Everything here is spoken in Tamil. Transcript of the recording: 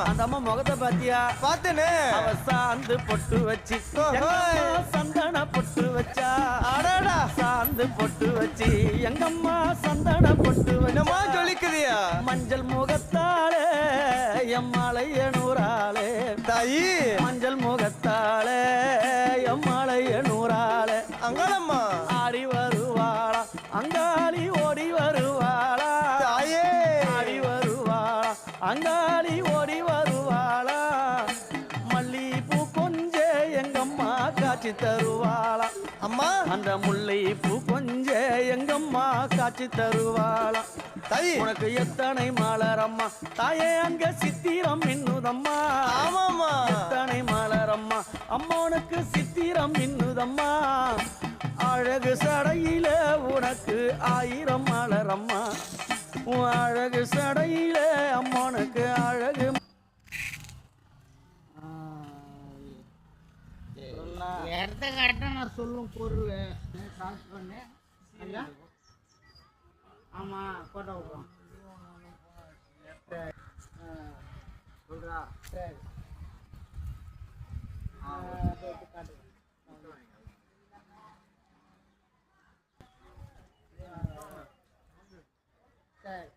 அந்த அம்மா முகத்தை பாத்தியா? பார்த்தேனே. அவ சாந்து பொட்டு வச்சு சந்தன பொட்டு வச்சா. அடடா, சாந்து பொட்டு வச்சு எங்கம்மா சந்தன பொட்டு என்னமா வச்சா. ஜொலிக்குதியா? மஞ்சள் முகத்தாளே எம்மாளைய நூறாளே. தாயி மஞ்சள் முகத்தாளே எம்மாளைய நூறாளே. அங்காளம்மா ஆடி வருவாளா அங்காளி ஓடி வருவாளா. தாயே ஆடி வருவாளா அங்காளி ஓடி வருவாளா. மல்லிப்பூ கொஞ்ச எங்கம்மா காட்சி தருவாளா. அம்மா அந்த முல்லைப்பூ கொஞ்ச எங்கம்மா காட்சி தருவாளா. தாயி உனக்கு எத்தனை மலரம்மா தாயே அங்க சித்திரம் மின்னுதம்மா. ஆமாம்மா. எத்தனை மலரம்மா அம்மனுக்கு சித்திரம் மின்னுதம்மா. அழகு சடையில உனக்கு 1000 மலரம்மா. உன் அழகு சடையில அம்மனுக்கு அழகு. இடத்த கரெக்டா நான் சொல்லுவேன் பொருள் காசு பண்ணு ஐயா. ஆமா போட்டோ விடுறோம் சொல்றா. சரி காட்டு. சரி